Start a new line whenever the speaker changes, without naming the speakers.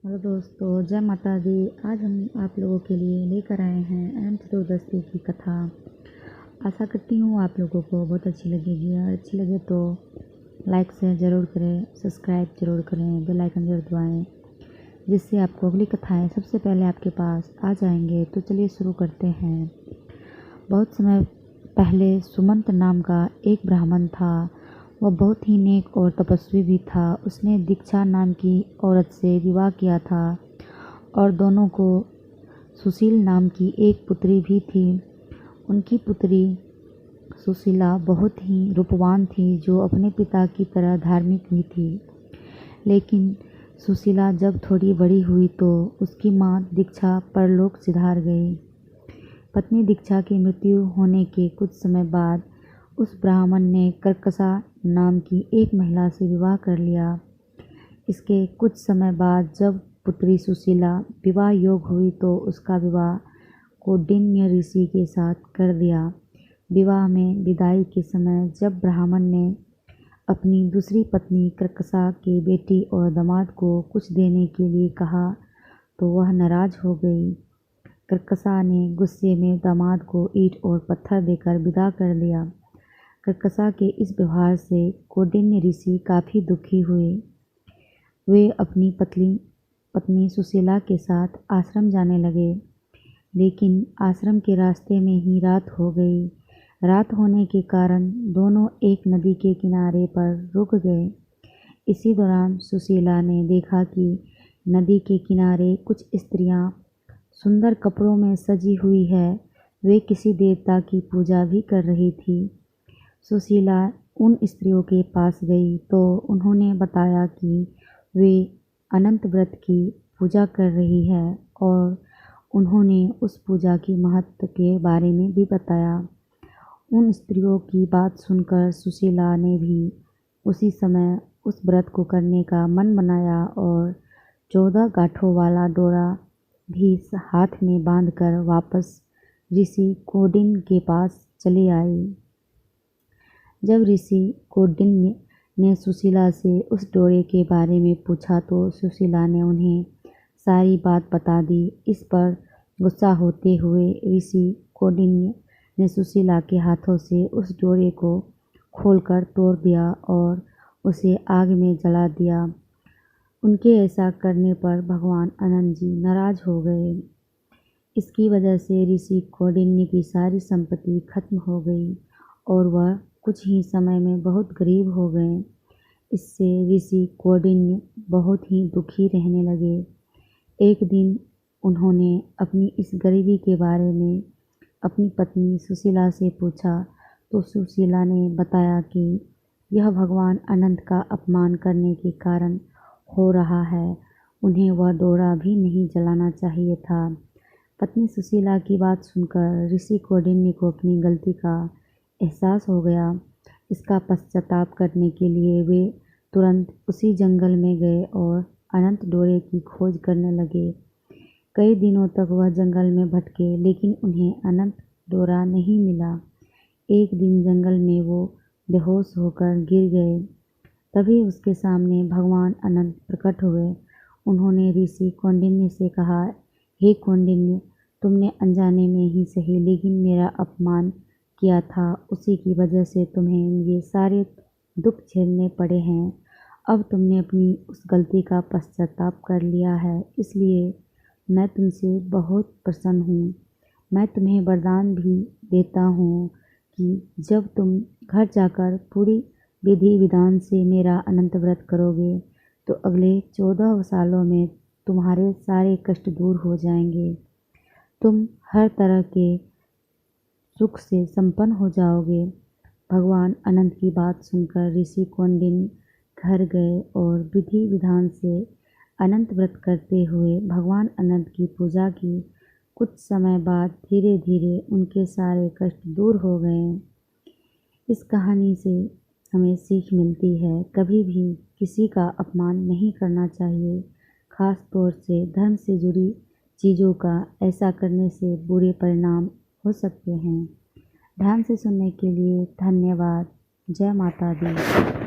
Hello दोस्तों, जय माता दी। आज हम आप लोगों के लिए लेकर आए हैं अनंत चतुर्दशी की कथा। आशा करती हूँ आप लोगों को बहुत अच्छी लगेगी, और अच्छी लगे तो लाइक शेयर ज़रूर करें, सब्सक्राइब ज़रूर करें, बेल आइकन ज़रूर दबाएँ, जिससे आपको अगली कथाएँ सबसे पहले आपके पास आ जाएंगे। तो चलिए शुरू करते हैं। बहुत समय पहले सुमंत नाम का एक ब्राह्मण था। वह बहुत ही नेक और तपस्वी भी था। उसने दीक्षा नाम की औरत से विवाह किया था और दोनों को सुशील नाम की एक पुत्री भी थी। उनकी पुत्री सुशीला बहुत ही रूपवान थी, जो अपने पिता की तरह धार्मिक भी थी। लेकिन सुशीला जब थोड़ी बड़ी हुई तो उसकी माँ दीक्षा परलोक सिधार गई। पत्नी दीक्षा की मृत्यु होने के कुछ समय बाद उस ब्राह्मण ने कर्कशा नाम की एक महिला से विवाह कर लिया। इसके कुछ समय बाद जब पुत्री सुशीला विवाह योग्य हुई तो उसका विवाह कौंडिन्य ऋषि के साथ कर दिया। विवाह में विदाई के समय जब ब्राह्मण ने अपनी दूसरी पत्नी कर्कशा के बेटी और दामाद को कुछ देने के लिए कहा तो वह नाराज हो गई। कर्कशा ने गुस्से में दामाद को ईंट और पत्थर देकर विदा कर दिया। कर्कशा के इस व्यवहार से कौंडिन्य ऋषि काफ़ी दुखी हुए। वे अपनी पत्नी सुशीला के साथ आश्रम जाने लगे, लेकिन आश्रम के रास्ते में ही रात हो गई। रात होने के कारण दोनों एक नदी के किनारे पर रुक गए। इसी दौरान सुशीला ने देखा कि नदी के किनारे कुछ स्त्रियां सुंदर कपड़ों में सजी हुई है। वे किसी देवता की पूजा भी कर रही थी। सुशीला उन स्त्रियों के पास गई तो उन्होंने बताया कि वे अनंत व्रत की पूजा कर रही है, और उन्होंने उस पूजा की महत्व के बारे में भी बताया। उन स्त्रियों की बात सुनकर सुशीला ने भी उसी समय उस व्रत को करने का मन बनाया और 14 गांठों वाला डोरा भी हाथ में बांधकर वापस ऋषि कौंडिन्य के पास चली आई। जब ऋषि कौंडिन्य ने सुशीला से उस डोरे के बारे में पूछा तो सुशीला ने उन्हें सारी बात बता दी। इस पर गुस्सा होते हुए ऋषि कौंडिन्य ने सुशीला के हाथों से उस डोरे को खोलकर तोड़ दिया और उसे आग में जला दिया। उनके ऐसा करने पर भगवान अनंत जी नाराज हो गए। इसकी वजह से ऋषि कौंडिन्य की सारी संपत्ति खत्म हो गई और वह कुछ ही समय में बहुत गरीब हो गए। इससे ऋषि कौंडिन्य बहुत ही दुखी रहने लगे। एक दिन उन्होंने अपनी इस गरीबी के बारे में अपनी पत्नी सुशीला से पूछा तो सुशीला ने बताया कि यह भगवान अनंत का अपमान करने के कारण हो रहा है। उन्हें वह डोरा भी नहीं जलाना चाहिए था। पत्नी सुशीला की बात सुनकर ऋषि कौंडिन्य को अपनी गलती का एहसास हो गया। इसका पश्चाताप करने के लिए वे तुरंत उसी जंगल में गए और अनंत डोरे की खोज करने लगे। कई दिनों तक वह जंगल में भटके, लेकिन उन्हें अनंत डोरा नहीं मिला। एक दिन जंगल में वो बेहोश होकर गिर गए। तभी उसके सामने भगवान अनंत प्रकट हुए। उन्होंने ऋषि कौंडिन्य से कहा, हे कौंडिन्य, तुमने अनजाने में ही सही लेकिन मेरा अपमान किया था। उसी की वजह से तुम्हें ये सारे दुख झेलने पड़े हैं। अब तुमने अपनी उस गलती का पश्चाताप कर लिया है, इसलिए मैं तुमसे बहुत प्रसन्न हूँ। मैं तुम्हें वरदान भी देता हूँ कि जब तुम घर जाकर पूरी विधि विधान से मेरा अनंत व्रत करोगे तो अगले 14 सालों में तुम्हारे सारे कष्ट दूर हो जाएंगे। तुम हर तरह के सुख से संपन्न हो जाओगे। भगवान अनंत की बात सुनकर ऋषि कौंडिन्य घर गए और विधि विधान से अनंत व्रत करते हुए भगवान अनंत की पूजा की। कुछ समय बाद धीरे धीरे उनके सारे कष्ट दूर हो गए। इस कहानी से हमें सीख मिलती है, कभी भी किसी का अपमान नहीं करना चाहिए, खास तौर से धर्म से जुड़ी चीज़ों का। ऐसा करने से बुरे परिणाम हो सकते हैं। ध्यान से सुनने के लिए धन्यवाद। जय माता दी।